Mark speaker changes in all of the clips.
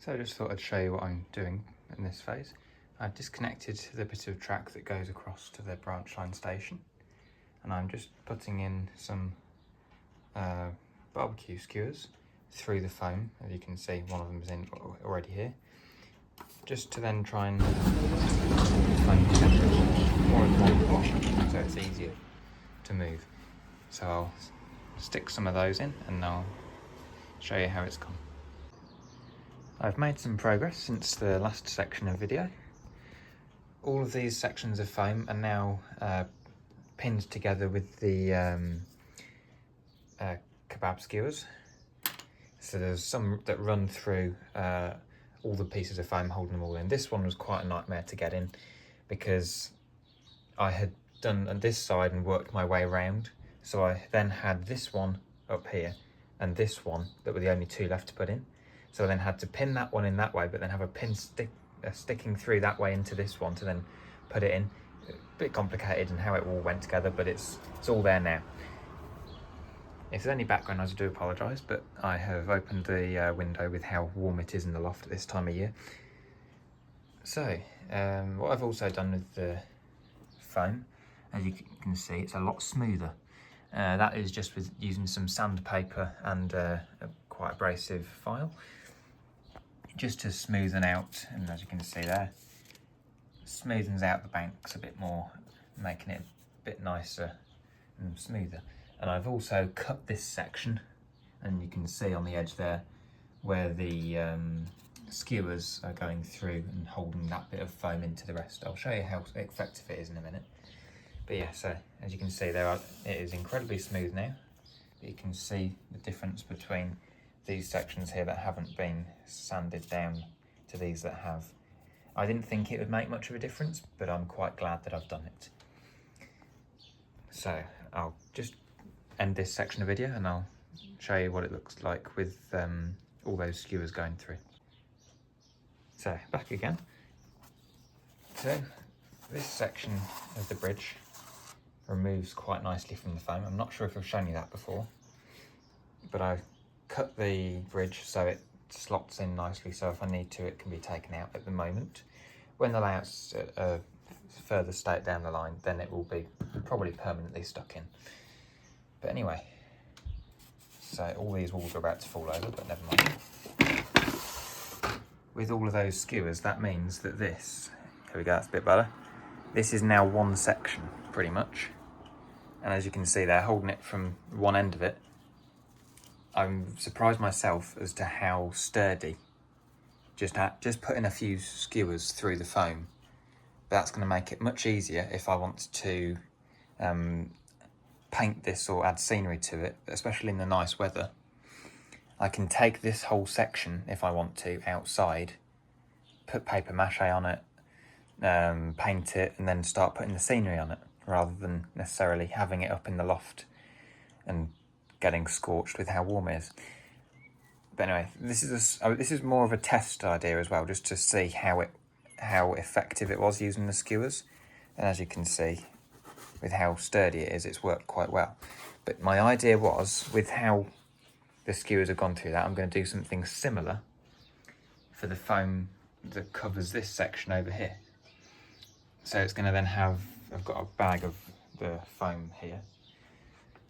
Speaker 1: So I just thought I'd show you what I'm doing in this phase. I've disconnected the bit of track that goes across to the branch line station, and I'm just putting in some barbecue skewers through the foam. As you can see, one of them is in already here, just to then try and more in one, so it's easier to move. So I'll stick some of those in and I'll show you how it's gone. I've made some progress since the last section of video. All of these sections of foam are now pinned together with the kebab skewers. So there's some that run through all the pieces of foam, holding them all in. This one was quite a nightmare to get in because I had done this side and worked my way around. So I then had this one up here and this one that were the only two left to put in. So I then had to pin that one in that way, but then have a pin sticking through that way into this one to then put it in. A bit complicated in how it all went together, but it's all there now. If there's any background noise, I do apologise, but I have opened the window with how warm it is in the loft at this time of year. So, what I've also done with the foam, as you can see, it's a lot smoother. That is just with using some sandpaper and a quite abrasive file, just to smoothen out, and as you can see there, smoothens out the banks a bit more, making it a bit nicer and smoother. And I've also cut this section, and you can see on the edge there where the skewers are going through and holding that bit of foam into the rest. I'll show you how effective it is in a minute. But yeah, so as you can see there, it is incredibly smooth now. But you can see the difference between these sections here that haven't been sanded down to these that have. I didn't think it would make much of a difference, but I'm quite glad that I've done it. So I'll just end this section of video and I'll show you what it looks like with all those skewers going through. So back again. So this section of the bridge removes quite nicely from the foam. I'm not sure if I've shown you that before, but I've cut the bridge so it slots in nicely, so if I need to it can be taken out at the moment. When the layout's further state down the line, then it will be probably permanently stuck in. But anyway, so all these walls are about to fall over, but never mind. With all of those skewers, that means that this, here we go, that's a bit better. This is now one section, pretty much. And as you can see, they're holding it from one end of it. I'm surprised myself as to how sturdy, just putting a few skewers through the foam. That's going to make it much easier if I want to paint this or add scenery to it, especially in the nice weather. I can take this whole section, if I want to, outside, put paper mache on it, paint it, and then start putting the scenery on it, rather than necessarily having it up in the loft and getting scorched with how warm it is. But anyway, this is more of a test idea as well, just to see how effective it was using the skewers. And as you can see, with how sturdy it is, it's worked quite well. But my idea was, with how the skewers have gone through that, I'm going to do something similar for the foam that covers this section over here. So it's going to then have, I've got a bag of the foam here,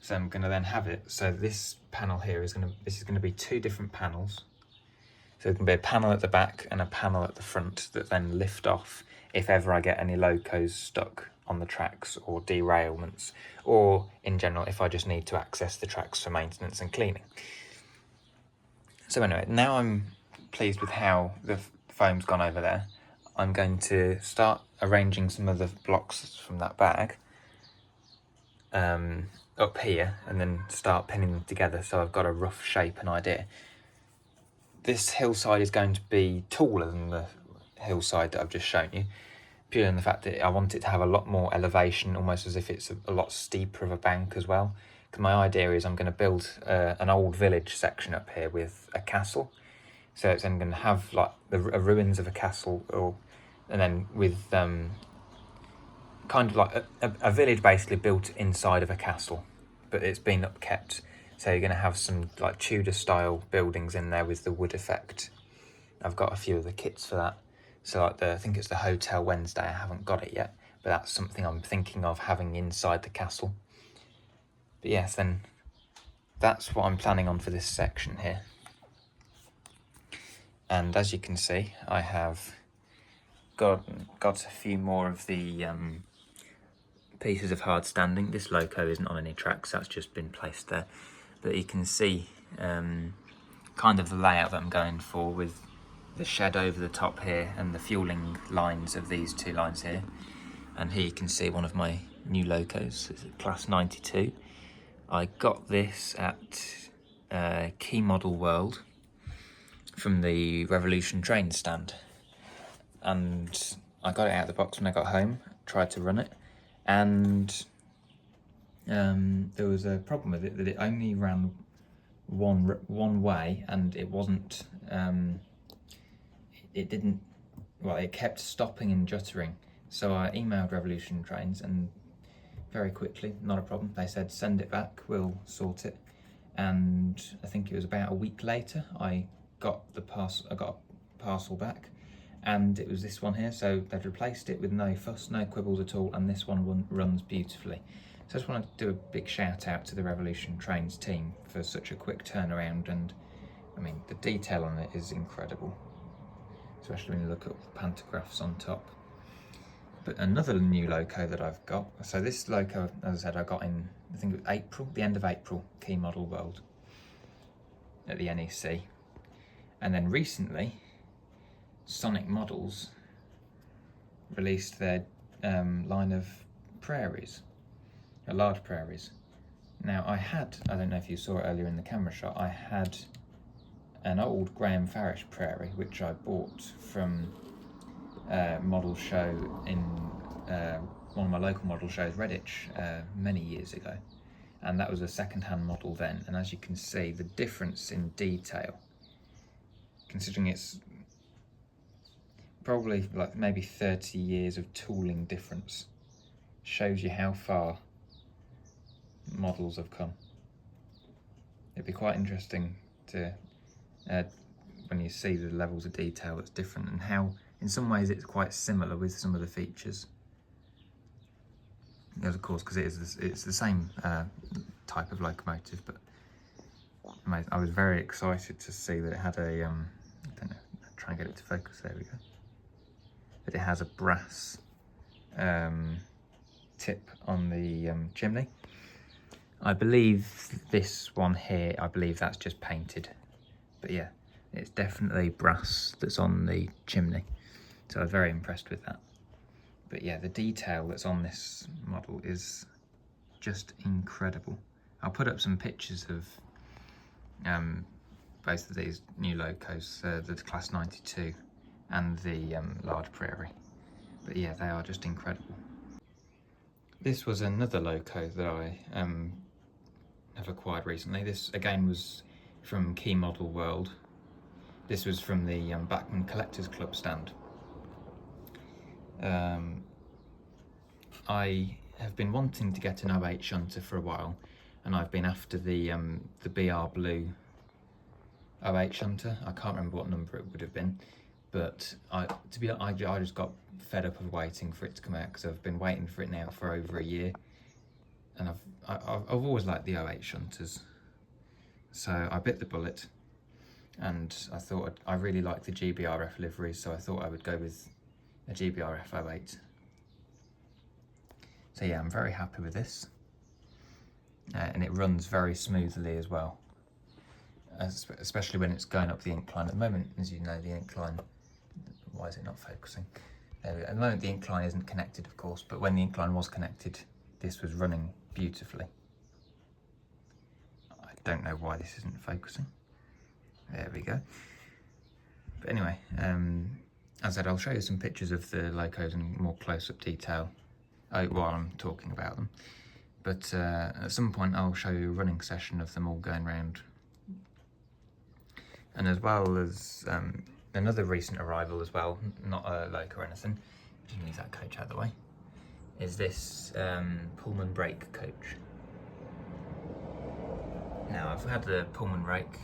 Speaker 1: so I'm going to then have it, so this panel here is going to be two different panels. So it can be a panel at the back and a panel at the front that then lift off if ever I get any locos stuck on the tracks or derailments, or in general if I just need to access the tracks for maintenance and cleaning. So anyway, now I'm pleased with how the foam's gone over there. I'm going to start arranging some of the blocks from that bag up here, and then start pinning them together so I've got a rough shape and idea. This hillside is going to be taller than the hillside that I've just shown you, purely in the fact that I want it to have a lot more elevation, almost as if it's a lot steeper of a bank as well. Because my idea is I'm going to build an old village section up here with a castle. So I'm going to have like the ruins of a castle, and then with kind of like a village basically built inside of a castle, but it's been upkept. So you're going to have some like Tudor style buildings in there with the wood effect. I've got a few of the kits for that. So like I think it's the Hotel Wednesday, I haven't got it yet, but that's something I'm thinking of having inside the castle. But yes, then that's what I'm planning on for this section here. And as you can see, I have got a few more of the pieces of hard standing. This loco isn't on any tracks, that's just been placed there. But you can see kind of the layout that I'm going for, with the shed over the top here and the fueling lines of these two lines here. And here you can see one of my new locos. It's a Class 92. I got this at Key Model World from the Revolution train stand, and I got it out of the box when I got home, tried to run it, and there was a problem with it, that it only ran one way, and it wasn't it kept stopping and juttering. So I emailed Revolution Trains, and very quickly, not a problem, they said send it back, we'll sort it. And I think it was about a week later I got a parcel back, and it was this one here. So they'd replaced it with no fuss, no quibbles at all, and this one runs beautifully. So I just want to do a big shout out to the Revolution Trains team for such a quick turnaround, and I mean the detail on it is incredible, especially when you look at the pantographs on top. But another new loco that I've got, so this loco, as I said, I got in, I think it was April, the end of April, Key Model World at the NEC. And then recently, Sonic Models released their line of prairies, large prairies. Now I don't know if you saw it earlier in the camera shot, I had an old Graham Farish prairie, which I bought from model show in one of my local model shows, Redditch, many years ago, and that was a second-hand model then. And as you can see, the difference in detail, considering it's probably like maybe 30 years of tooling difference, shows you how far models have come. It'd be quite interesting to when you see the levels of detail that's different, and how in some ways it's quite similar with some of the features. Yes, of course, because it's the same type of locomotive, but I was very excited to see that it had a, I don't know, I'll try and get it to focus, there we go. That it has a brass tip on the chimney. I believe this one here, I believe that's just painted, but yeah, it's definitely brass that's on the chimney. So I was very impressed with that. But yeah, the detail that's on this model is just incredible. I'll put up some pictures of both of these new locos, the Class 92 and the large prairie. But yeah, they are just incredible. This was another loco that I have acquired recently. This again was from Key Model World. This was from the Bachmann Collectors Club stand. I have been wanting to get an 08 shunter for a while, and I've been after the BR Blue 08 shunter. I can't remember what number it would have been, but I just got fed up of waiting for it to come out, because I've been waiting for it now for over a year, and I've always liked the 08 shunters, so I bit the bullet, and I thought I really liked the GBRF liveries, so I thought I would go with a GBRF 08. So yeah, I'm very happy with this, and it runs very smoothly as well, especially when it's going up the incline. At the moment, as you know, the incline, why is it not focusing? There we go. At the moment the incline isn't connected, of course, but when the incline was connected, this was running beautifully. I don't know why this isn't focusing. There we go. But anyway, as I said, I'll show you some pictures of the locos in more close-up detail while I'm talking about them. But at some point I'll show you a running session of them all going round. And as well as another recent arrival as well, not a loco or anything, you can leave that coach out of the way, is this Pullman brake coach. Now I've had the Pullman brake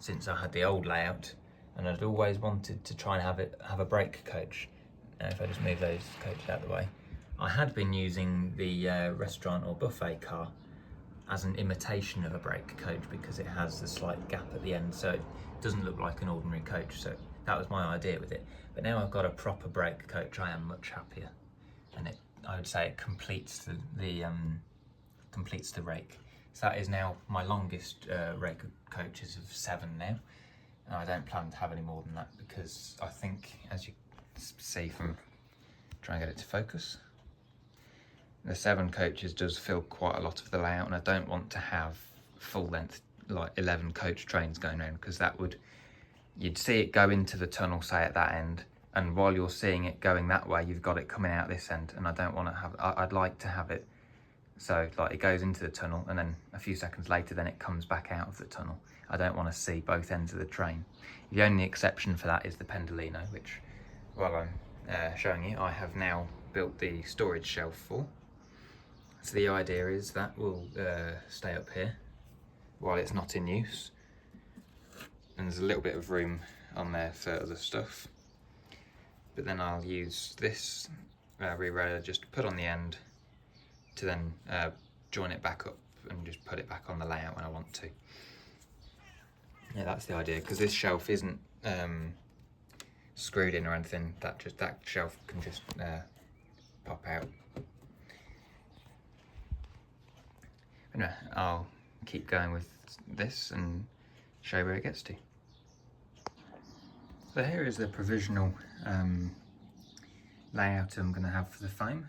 Speaker 1: since I had the old layout, and I'd always wanted to try and have a brake coach. Now if I just move those coaches out of the way, I had been using the restaurant or buffet car as an imitation of a brake coach because it has the slight gap at the end, so it doesn't look like an ordinary coach. So that was my idea with it. But now I've got a proper brake coach, I am much happier, and I would say it completes the rake. So that is now my longest rake of coaches of 7 now, and I don't plan to have any more than that because I think, as you see from trying to get it to focus, the 7 coaches does fill quite a lot of the layout, and I don't want to have full length like 11 coach trains going around, because you'd see it go into the tunnel, say at that end, and while you're seeing it going that way, you've got it coming out this end, and I don't want to have, I'd like to have it so like it goes into the tunnel and then a few seconds later then it comes back out of the tunnel. I don't want to see both ends of the train. The only exception for that is the Pendolino, which, while I'm showing you, I have now built the storage shelf for. So the idea is that will stay up here while it's not in use, and there's a little bit of room on there for other stuff, but then I'll use this re-roller just to put on the end to then join it back up and just put it back on the layout when I want to. Yeah, that's the idea, because this shelf isn't screwed in or anything. That shelf can just pop out. But no, I'll keep going with this and show where it gets to. So here is the provisional layout I'm going to have for the foam.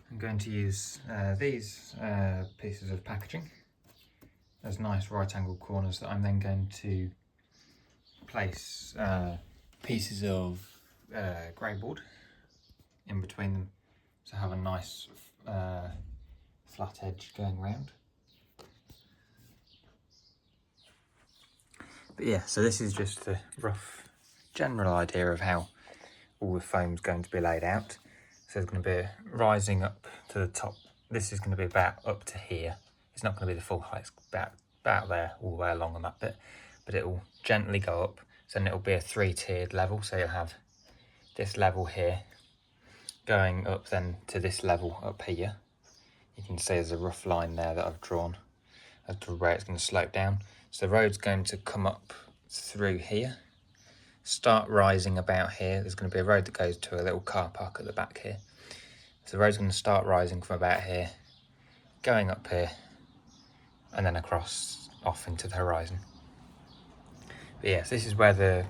Speaker 1: I'm going to use these pieces of packaging as nice right angle corners that I'm then going to place pieces of grey board in between them to have a nice flat edge going round. But yeah, so this is just a rough general idea of how all the foam's going to be laid out. So there's going to be rising up to the top. This is going to be about up to here. It's not going to be the full height, it's about there all the way along on that bit, but it will gently go up. So then it will be a 3-tiered level. So you'll have this level here going up then to this level up here. You can see there's a rough line there that I've drawn as to where it's going to slope down. So the road's going to come up through here, start rising about here. There's going to be a road that goes to a little car park at the back here. So the road's going to start rising from about here, going up here, and then across off into the horizon. But yes, this is where the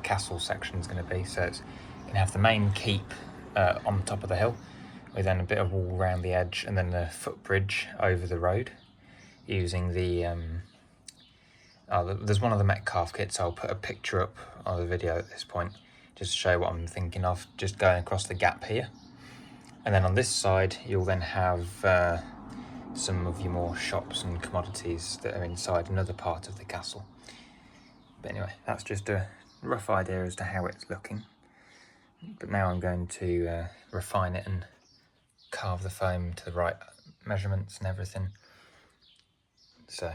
Speaker 1: castle section is going to be. So it's going to have the main keep on top of the hill, with then a bit of wall around the edge, and then the footbridge over the road using the there's one of the Metcalf kits. I'll put a picture up on the video at this point just to show what I'm thinking of, just going across the gap here. And then on this side you'll then have some of your more shops and commodities that are inside another part of the castle. But anyway, that's just a rough idea as to how it's looking. But now I'm going to refine it and carve the foam to the right measurements and everything. So,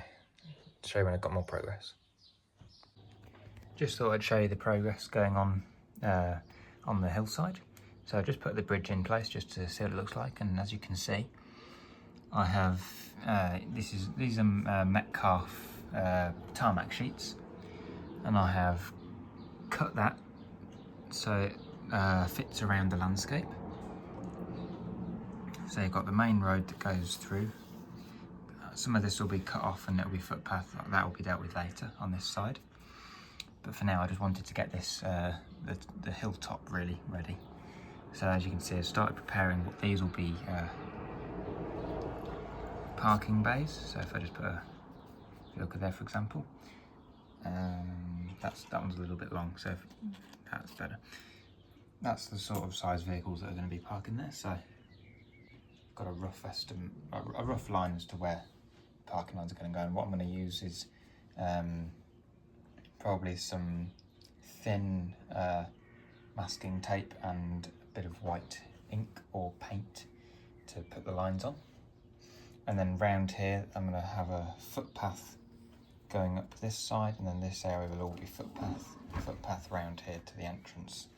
Speaker 1: show you when I've got more progress. Just thought I'd show you the progress going on the hillside. So I just put the bridge in place just to see what it looks like, and as you can see, I have these are Metcalf tarmac sheets, and I have cut that so it fits around the landscape. So you've got the main road that goes through. Some of this will be cut off and it'll be footpath, that will be dealt with later on this side. But for now I just wanted to get this, the hilltop really ready. So as you can see, I started preparing what these will be parking bays. So if I just put a vehicle there, for example, that one's a little bit long, so that's better. That's the sort of size vehicles that are going to be parking there. So I've got a rough estimate, a rough line as to where parking lines are going to go, and what I'm going to use is probably some thin masking tape and a bit of white ink or paint to put the lines on. And then round here I'm going to have a footpath going up this side, and then this area will all be footpath round here to the entrance,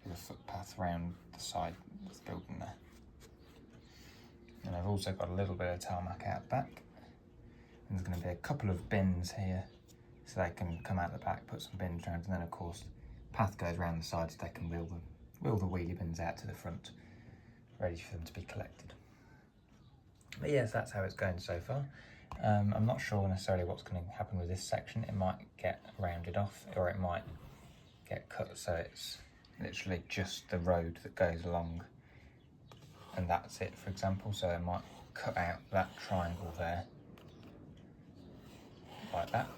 Speaker 1: with a footpath round the side of the building there. And I've also got a little bit of tarmac out the back, and there's going to be a couple of bins here, so they can come out the back, put some bins around, and then of course path goes around the side so they can wheel the wheelie bins out to the front, ready for them to be collected. But yes, that's how it's going so far. I'm not sure necessarily what's going to happen with this section. It might get rounded off, or it might get cut so it's literally just the road that goes along and that's it, for example. So I might cut out that triangle there like that,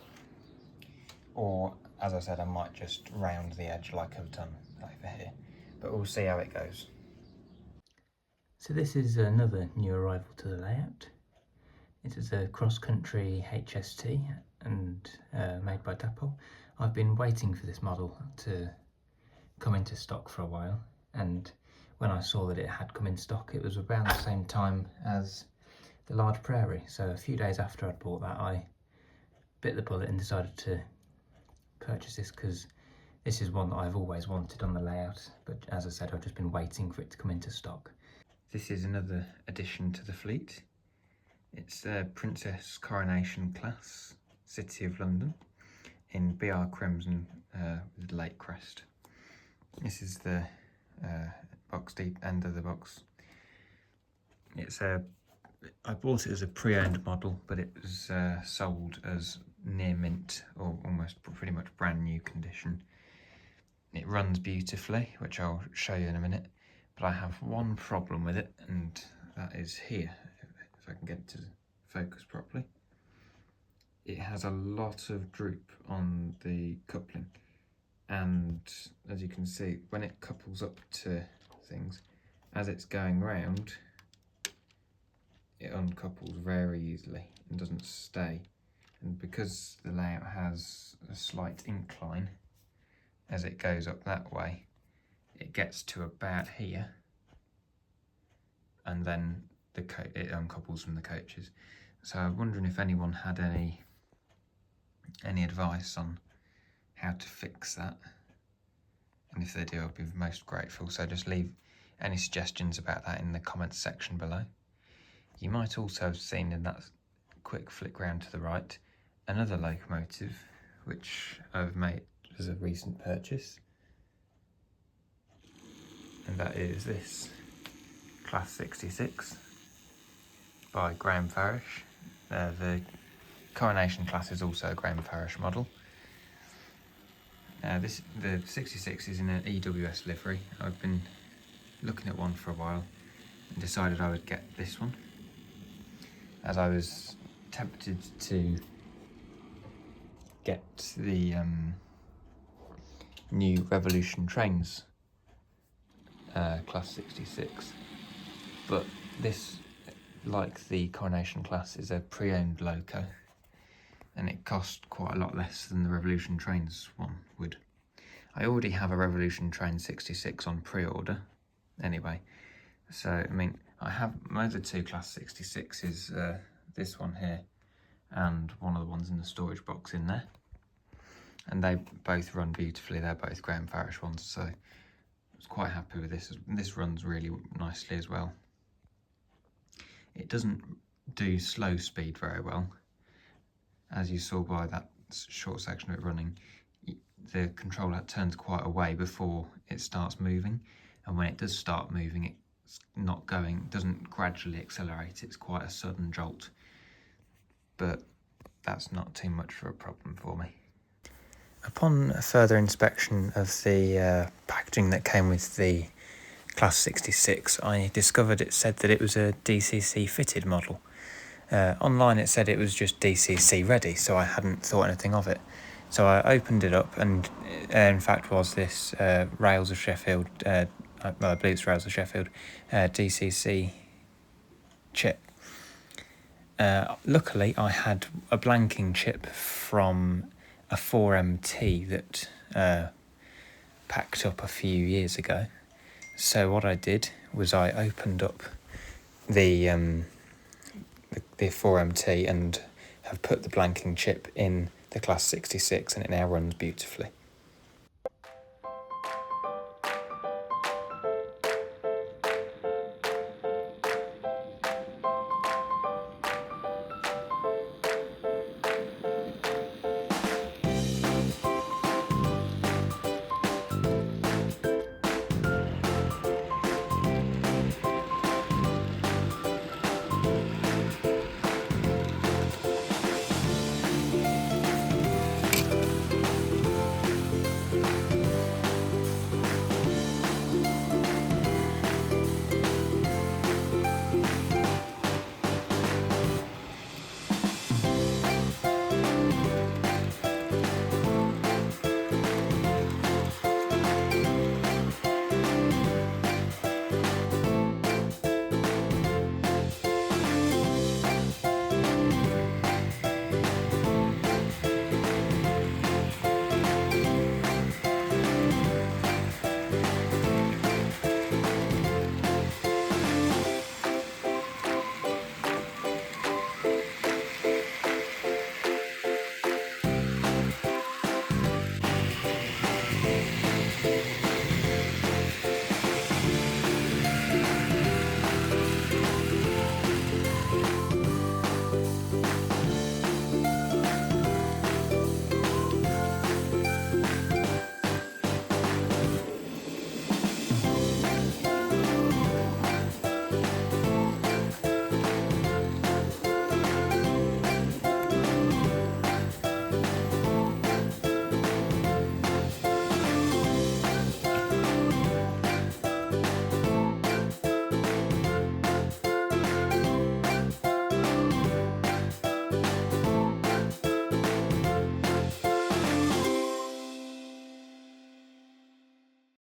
Speaker 1: or as I said, I might just round the edge like I've done over here, but we'll see how it goes. So this is another new arrival to the layout. It is a cross-country HST and made by Dapple. I've been waiting for this model to come into stock for a while, and when I saw that it had come in stock, it was around the same time as the large Prairie. So a few days after I'd bought that, I bit the bullet and decided to purchase this, because this is one that I've always wanted on the layout, but as I said, I've just been waiting for it to come into stock. This is another addition to the fleet. It's a Princess Coronation class, City of London, in BR Crimson with Lake Crest. This is the box deep end of the box. I bought it as a pre-owned model, but it was sold as near mint, or almost pretty much brand new condition. It runs beautifully, which I'll show you in a minute, but I have one problem with it, and that is here, if I can get it to focus properly. It has a lot of droop on the coupling, and as you can see, when it couples up to things, as it's going round, it uncouples very easily and doesn't stay. And because the layout has a slight incline as it goes up that way, it gets to about here, and then it uncouples from the coaches. So I'm wondering if anyone had any advice on how to fix that, and if they do, I'd be most grateful. So just leave any suggestions about that in the comments section below. You might also have seen in that quick flick round to the right another locomotive which I've made as a recent purchase, and that is this Class 66 by Graham Farish. The Coronation class is also a Graham Farish model. The 66 is in an EWS livery. I've been looking at one for a while and decided I would get this one, as I was tempted to get the new Revolution Trains Class 66, but this, like the Coronation class, is a pre-owned loco, and it cost quite a lot less than the Revolution Trains one would. I already have a Revolution Train 66 on pre-order anyway, so I mean, I have my other two Class 66s, this one here and one of the ones in the storage box in there, and they both run beautifully. They're both Graham Farish ones, so I was quite happy with this. This runs really nicely as well. It doesn't do slow speed very well, as you saw by that short section of it running. The controller turns quite away before it starts moving, and when it does start moving, it's not going, doesn't gradually accelerate, it's quite a sudden jolt, but that's not too much of a problem for me. Upon a further inspection of the packaging that came with the Class 66, I discovered it said that it was a DCC fitted model. Online it said it was just DCC ready, so I hadn't thought anything of it. So I opened it up, and in fact was this Rails of Sheffield, I believe it's Rails of Sheffield, DCC chip. Luckily I had a blanking chip from a 4MT that packed up a few years ago. So what I did was I opened up the 4MT and have put the blanking chip in the class 66 and it now runs beautifully.